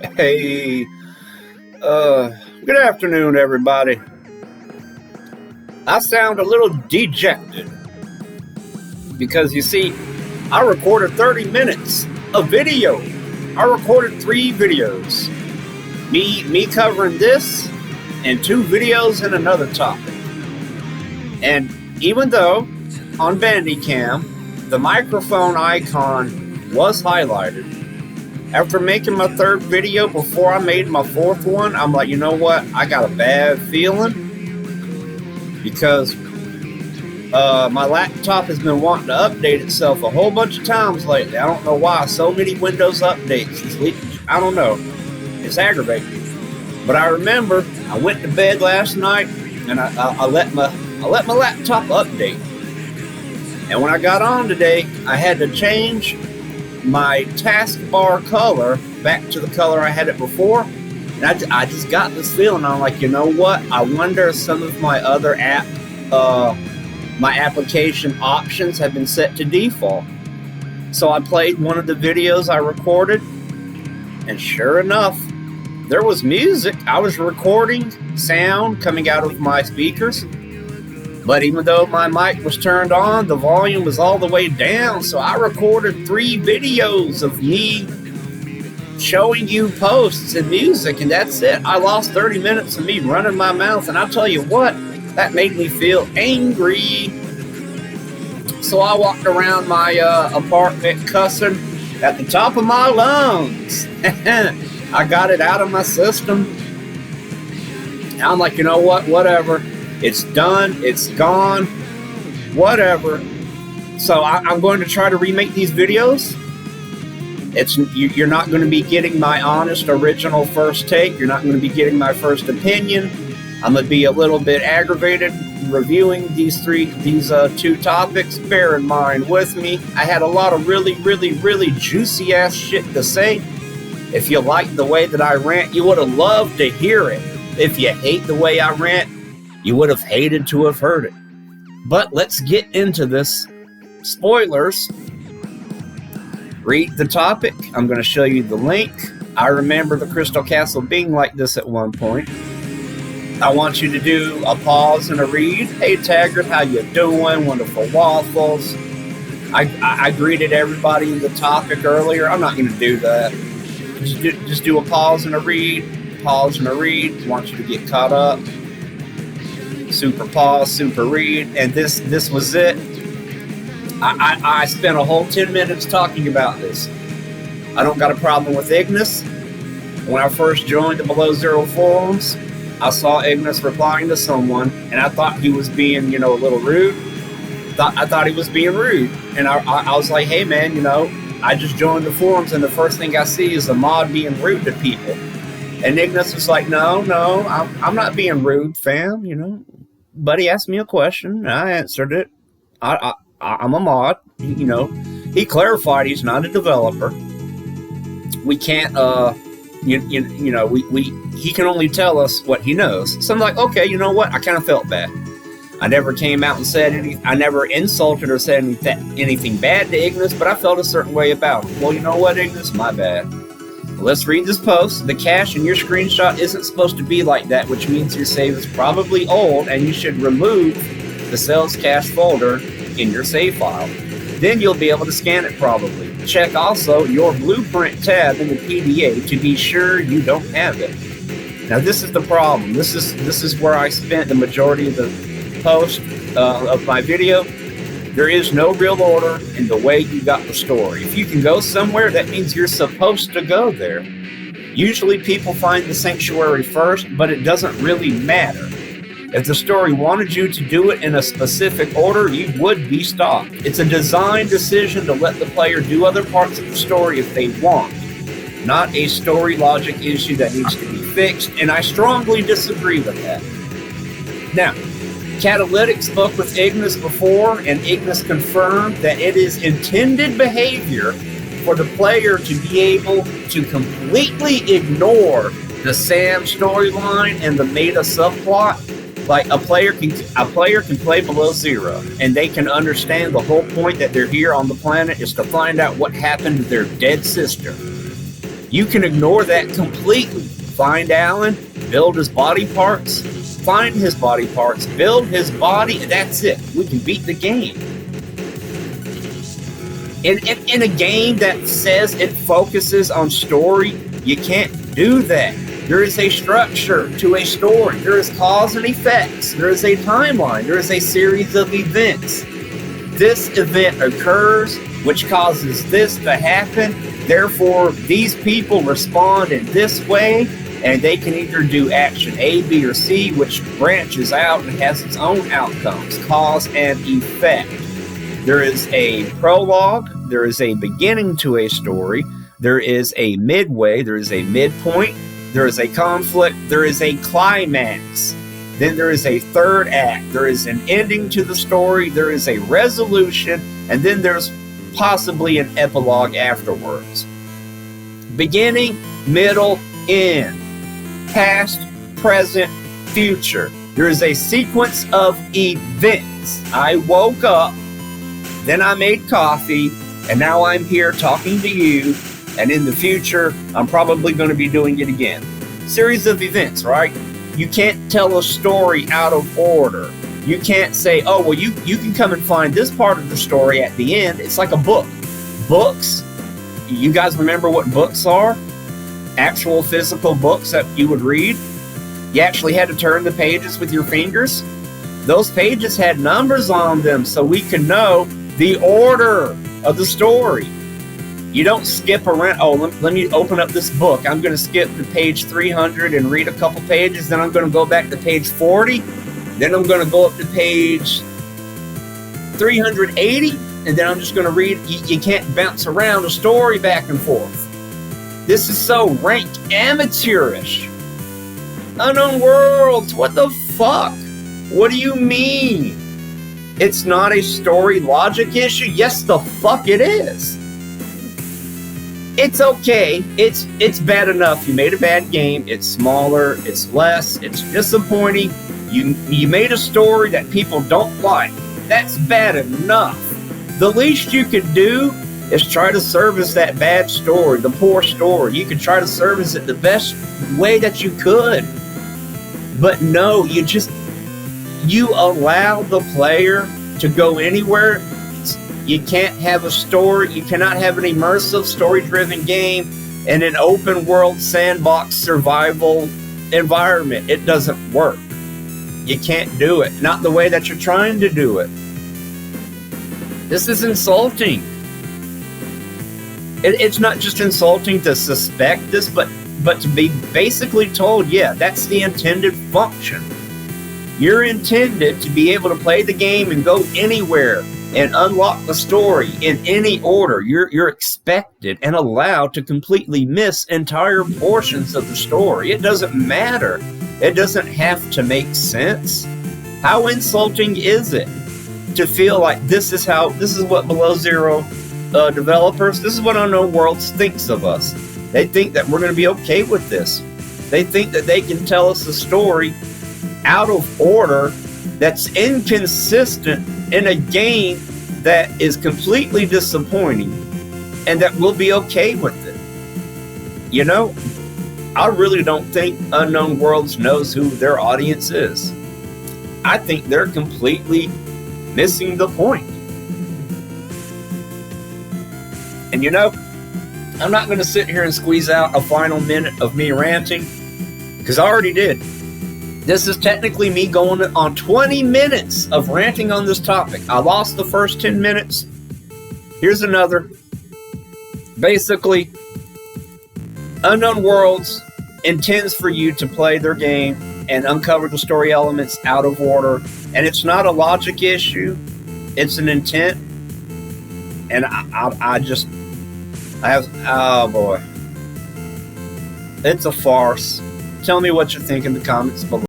Hey, good afternoon, everybody. I sound a little dejected because you see, I recorded 30 minutes of video. I recorded 3 videos. Me covering this and 2 videos and another topic. And even though on Bandicam, the microphone icon was highlighted, after making my 3rd video before I made my 4th one, I'm like, you know what? I got a bad feeling because my laptop has been wanting to update itself a whole bunch of times lately. I don't know why. So many Windows updates. I don't know. It's aggravating. But I remember I went to bed last night and I let my laptop update. And when I got on today, I had to change my taskbar color back to the color I had it before, and I just got this feeling. I'm like, you know what? I wonder if some of my other my application options have been set to default. So I played one of the videos I recorded, and sure enough, there was music. I was recording sound coming out of my speakers. But even though my mic was turned on, the volume was all the way down. So I recorded 3 videos of me showing you posts and music, and that's it. I lost 30 minutes of me running my mouth, and I'll tell you what, that made me feel angry. So I walked around my apartment cussing at the top of my lungs. I got it out of my system. And I'm like, you know what, whatever. It's done. It's gone. Whatever. So I'm going to try to remake these videos. You're not going to be getting my honest, original first take. You're not going to be getting my first opinion. I'm going to be a little bit aggravated reviewing these 2 topics. Bear in mind with me, I had a lot of really juicy ass shit to say. If you like the way that I rant, you would have loved to hear it. If you hate the way I rant, you would have hated to have heard it. But let's get into this. Spoilers. Read the topic. I'm going to show you the link. I remember the Crystal Castle being like this at one point. I want you to do a pause and a read. Hey Taggart, how you doing? Wonderful waffles. I greeted everybody in the topic earlier. I'm not going to do that. Just do a pause and a read. Pause and a read. I want you to get caught up. Super pause, super read, and this was it. I spent a whole 10 minutes talking about this. I don't got a problem with Ignis. When I first joined the Below Zero forums, I saw Ignis replying to someone, and I thought he was being, a little rude. I thought he was being rude, and I was like, hey man, I just joined the forums, and the first thing I see is a mod being rude to people. And Ignis was like, no, I'm not being rude, fam, Buddy asked me a question, and I answered it. I'm a mod, He clarified he's not a developer. We can't, he can only tell us what he knows. So I'm like, okay, you know what? I kind of felt bad. I never came out and said anything. I never insulted or said anything bad to Ignis, but I felt a certain way about it. Well, you know what, Ignis? My bad. Let's read this post. The cache in your screenshot isn't supposed to be like that, which means your save is probably old and you should remove the sales cache folder in your save file. Then you'll be able to scan it probably. Check also your blueprint tab in the PDA to be sure you don't have it. Now this is the problem. This is where I spent the majority of the post of my video. There is no real order in the way you got the story. If you can go somewhere, that means you're supposed to go there. Usually people find the sanctuary first, but it doesn't really matter. If the story wanted you to do it in a specific order, you would be stopped. It's a design decision to let the player do other parts of the story if they want, not a story logic issue that needs to be fixed, and I strongly disagree with that. Now, Catalytic spoke with Ignis before, and Ignis confirmed that it is intended behavior for the player to be able to completely ignore the Sam storyline and the meta subplot. Like a player can play Below Zero, and they can understand the whole point that they're here on the planet is to find out what happened to their dead sister. You can ignore that completely. Find Alan, build his body parts, find his body parts, build his body, and that's it. We can beat the game. In a game that says it focuses on story, you can't do that. There is a structure to a story. There is cause and effects. There is a timeline. There is a series of events. This event occurs, which causes this to happen. Therefore, these people respond in this way, and they can either do action A, B, or C, which branches out and has its own outcomes, cause and effect. There is a prologue. There is a beginning to a story. There is a midway. There is a midpoint. There is a conflict. There is a climax. Then there is a third act. There is an ending to the story. There is a resolution. And then there's possibly an epilogue afterwards. Beginning, middle, end. Past, present, future. There is a sequence of events. I woke up, then I made coffee, and now I'm here talking to you, and in the future, I'm probably going to be doing it again. Series of events, right? You can't tell a story out of order. You can't say, oh, well, you can come and find this part of the story at the end. It's like a book. Books, you guys remember what books are? Actual physical books that you would read. You actually had to turn the pages with your fingers. Those pages had numbers on them so we could know the order of the story. You don't skip around. Oh, let me open up this book. I'm going to skip to page 300 and read a couple pages. Then I'm going to go back to page 40. Then I'm going to go up to page 380. And then I'm just going to read. You can't bounce around a story back and forth. This is so ranked amateurish. Unknown Worlds, what the fuck? What do you mean? It's not a story logic issue? Yes, the fuck it is. It's okay. It's bad enough. You made a bad game. It's smaller. It's less. It's disappointing. You made a story that people don't like. That's bad enough. The least you could do is try to service that bad story, the poor story. You could try to service it the best way that you could. But no, you allow the player to go anywhere. You can't have a story. You cannot have an immersive, story-driven game in an open-world sandbox survival environment. It doesn't work. You can't do it. Not the way that you're trying to do it. This is insulting. It's not just insulting to suspect this, but to be basically told, yeah, that's the intended function. You're intended to be able to play the game and go anywhere and unlock the story in any order. You're expected and allowed to completely miss entire portions of the story. It doesn't matter. It doesn't have to make sense. How insulting is it to feel like this is what Below Zero developers, this is what Unknown Worlds thinks of us. They think that we're going to be okay with this. They think that they can tell us a story out of order that's inconsistent in a game that is completely disappointing, and that we'll be okay with it. You know, I really don't think Unknown Worlds knows who their audience is. I think they're completely missing the point. And you know, I'm not going to sit here and squeeze out a final minute of me ranting, because I already did. This is technically me going on 20 minutes of ranting on this topic. I lost the first 10 minutes. Here's another. Basically, Unknown Worlds intends for you to play their game and uncover the story elements out of order. And it's not a logic issue. It's an intent. And oh boy. It's a farce. Tell me what you think in the comments below.